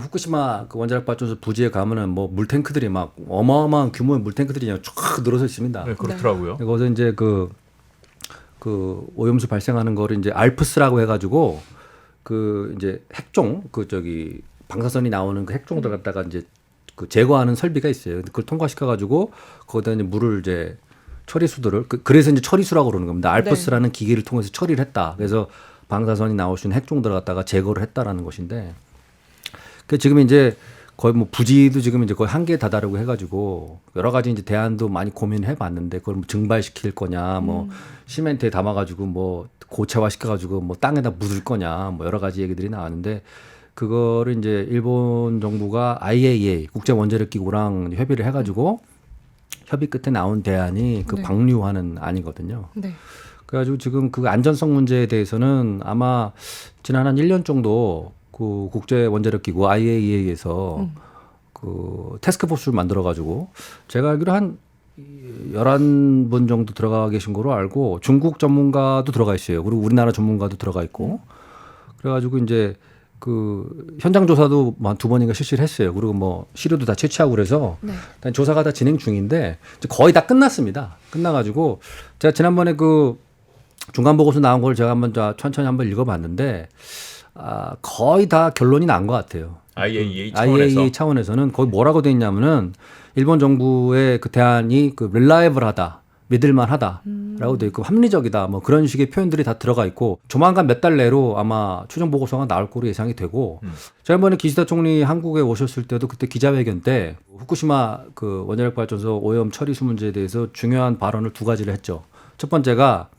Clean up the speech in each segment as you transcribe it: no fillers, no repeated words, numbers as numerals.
후쿠시마 그 원자력 발전소 부지에 가면은 뭐 물탱크들이 막 어마어마한 규모의 물탱크들이 그냥 쫙 늘어서 있습니다. 네, 그렇더라고요. 네. 거기서 이제 그 오염수 발생하는 거를 이제 알프스라고 해가지고 그 이제 핵종 그 저기 방사선이 나오는 그 핵종들 갖다가 이제 그 제거하는 설비가 있어요. 근데 그걸 통과시켜가지고 거기다 이제 물을 이제 처리수들을 그래서 이제 처리수라고 그러는 겁니다. 알프스라는 기계를 통해서 처리를 했다. 그래서 방사선이 나올 수 있는 핵종들을 갖다가 제거를 했다라는 것인데, 그 지금 이제 거의 뭐 부지도 지금 이제 거의 한계에 다다르고 해가지고 여러 가지 이제 대안도 많이 고민을 해봤는데 그걸 뭐 증발시킬 거냐, 뭐 시멘트에 담아가지고 뭐 고체화 시켜가지고 뭐 땅에다 묻을 거냐, 뭐 여러 가지 얘기들이 나왔는데 그거를 이제 일본 정부가 IAEA 국제 원자력 기구랑 협의를 해가지고 협의 끝에 나온 대안이 그 네. 방류하는 안이거든요. 네. 그래가지고 지금 그 안전성 문제에 대해서는 아마 지난 한 1년 정도 그 국제 원자력 기구 IAEA에서 그 태스크포스를 만들어 가지고 제가 알기로 한 11분 정도 들어가 계신 거로 알고 중국 전문가도 들어가 있어요. 그리고 우리나라 전문가도 들어가 있고. 그래 가지고 이제 그 현장 조사도 한 2번인가 실시를 했어요. 그리고 뭐 시료도 다 채취하고 그래서 네. 일단 조사가 다 진행 중인데 이제 거의 다 끝났습니다. 끝나 가지고 제가 지난번에 그 중간 보고서 나온 걸 제가 한번 천천히 한번 읽어봤는데 거의 다 결론이 난 것 같아요. IAEA 차원에서. IAEA 차원에서는 거의 뭐라고 돼 있냐면은 일본 정부의 그 대안이 그 reliable하다, 믿을만하다라고 돼 있고 합리적이다, 뭐 그런 식의 표현들이 다 들어가 있고 조만간 몇 달 내로 아마 최종 보고서가 나올 거로 예상이 되고 제가 이번에 기시다 총리 한국에 오셨을 때도 그때 기자회견 때 후쿠시마 그 원자력 발전소 오염 처리수 문제에 대해서 중요한 발언을 2가지를 했죠. 첫 번째가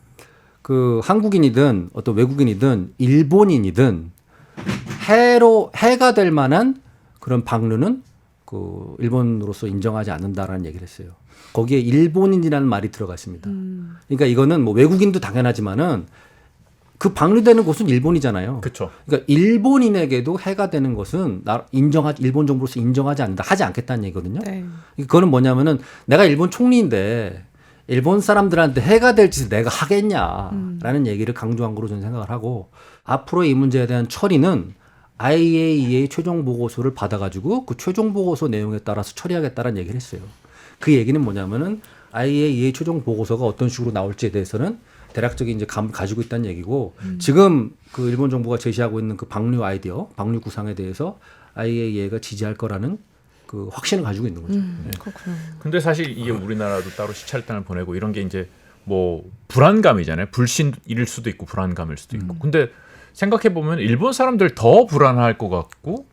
그 한국인이든 어떤 외국인이든 일본인이든 해가 될 만한 그런 방류는 그 일본으로서 인정하지 않는다라는 얘기를 했어요. 거기에 일본인이라는 말이 들어가 있습니다. 그러니까 이거는 뭐 외국인도 당연하지만은 그 방류되는 곳은 일본이잖아요. 그렇죠. 그러니까 일본인에게도 해가 되는 것은 일본 정부로서 인정하지 않는다, 하지 않겠다는 얘기거든요. 네. 그거는 뭐냐면은 내가 일본 총리인데 일본 사람들한테 해가 될 짓을 내가 하겠냐라는 얘기를 강조한 거로 저는 생각을 하고 앞으로 이 문제에 대한 처리는 IAEA 최종 보고서를 받아가지고 그 최종 보고서 내용에 따라서 처리하겠다는 얘기를 했어요. 그 얘기는 뭐냐면은 IAEA 최종 보고서가 어떤 식으로 나올지에 대해서는 대략적인 이제 감을 가지고 있다는 얘기고 지금 그 일본 정부가 제시하고 있는 그 방류 아이디어, 방류 구상에 대해서 IAEA가 지지할 거라는 그 확신을 가지고 있는 거죠. 네. 그렇군요. 근데 사실 이게 우리나라도 따로 시찰단을 보내고 이런 게 이제 뭐 불안감이잖아요. 불신일 수도 있고 불안감일 수도 있고. 근데 생각해 보면 일본 사람들 더 불안할 것 같고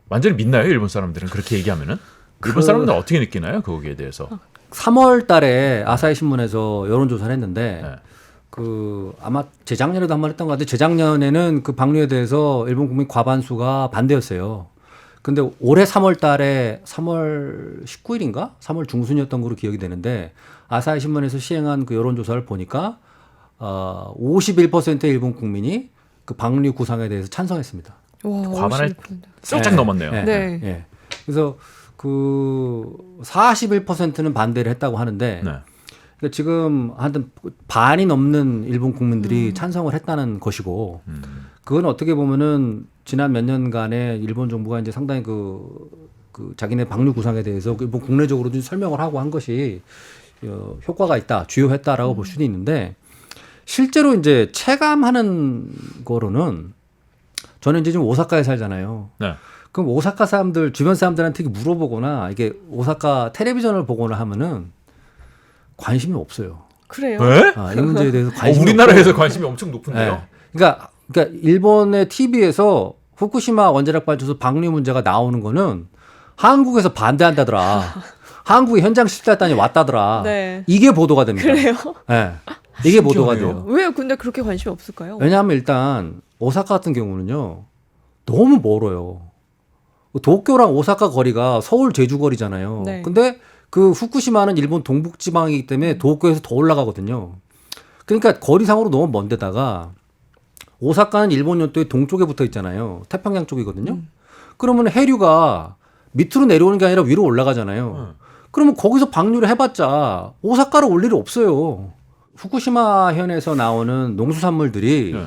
완전히 믿나요? 일본 사람들은 그렇게 얘기하면은 일본 사람들은 어떻게 느끼나요? 거기에 대해서. 3월 달에 아사히 신문에서 여론조사를 했는데 네. 그 아마 재작년에도 한 번 했던 것 같아요. 재작년에는 그 방류에 대해서 일본 국민 과반수가 반대였어요. 근데 올해 3월 달에 3월 19일인가? 3월 중순이었던 걸로 기억이 되는데 아사히 신문에서 시행한 그 여론조사를 보니까 51%의 일본 국민이 그 방류 구상에 대해서 찬성했습니다. 와, 과반을 50%. 살짝 네. 넘었네요. 네. 네. 예. 그래서 그 41%는 반대를 했다고 하는데 네. 그러니까 지금 한 반이 넘는 일본 국민들이 찬성을 했다는 것이고 그건 어떻게 보면은 지난 몇 년간에 일본 정부가 이제 상당히 그 자기네 방류 구상에 대해서 일본 국내적으로도 설명을 하고 한 것이 효과가 있다, 주요했다라고 볼 수도 있는데 실제로 이제 체감하는 거로는 저는 이제 지금 오사카에 살잖아요. 네. 그럼 오사카 사람들 주변 사람들한테 물어보거나 이게 오사카 텔레비전을 보거나 하면은 관심이 없어요. 그래요? 네? 이 문제에 대해서 관심이 우리나라에서 없고. 관심이 엄청 높은데요. 네. 그러니까 일본의 TV에서 후쿠시마 원자력 발전소 방류 문제가 나오는 거는 한국에서 반대한다더라. 한국에 현장 실태단이 왔다더라. 네. 이게 보도가 됩니다. 그래요? 네. 이게 보도가 신기하네요. 돼요. 왜 근데 그렇게 관심이 없을까요? 왜냐하면 일단 오사카 같은 경우는요. 너무 멀어요. 도쿄랑 오사카 거리가 서울 제주 거리잖아요. 네. 근데 그 후쿠시마는 일본 동북 지방이기 때문에 도쿄에서 더 올라가거든요. 그러니까 거리상으로 너무 먼 데다가 오사카는 일본 연도의 동쪽에 붙어 있잖아요. 태평양 쪽이거든요. 그러면 해류가 밑으로 내려오는 게 아니라 위로 올라가잖아요. 그러면 거기서 방류를 해봤자 오사카로 올 일이 없어요. 후쿠시마 현에서 나오는 농수산물들이 네.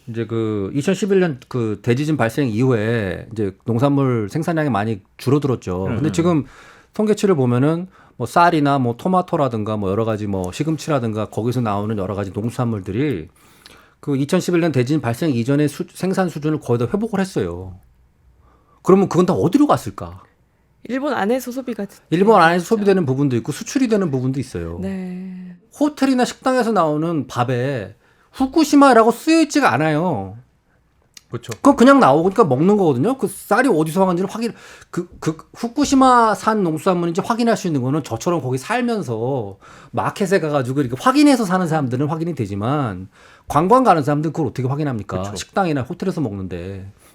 이제 그 2011년 그 대지진 발생 이후에 이제 농산물 생산량이 많이 줄어들었죠. 근데 지금 통계치를 보면은 뭐 쌀이나 뭐 토마토라든가 뭐 여러 가지 뭐 시금치라든가 거기서 나오는 여러 가지 농수산물들이 그 2011년 대지진 발생 이전의 생산 수준을 거의 다 회복을 했어요. 그러면 그건 다 어디로 갔을까? 일본 안에서 소비가 일본 안에서 소비되는 부분도 있고 수출이 되는 부분도 있어요. 네. 호텔이나 식당에서 나오는 밥에 후쿠시마라고 쓰여 있지가 않아요. 그렇죠. 그건 그냥 나오니까 먹는 거거든요. 그 쌀이 어디서 나왔는지를 그 후쿠시마산 농수산물인지 확인할 수 있는 거는 저처럼 거기 살면서 마켓에 가가지고 이렇게 확인해서 사는 사람들은 확인이 되지만 관광 가는 사람들은 그걸 어떻게 확인합니까? 그쵸. 식당이나 호텔에서 먹는데.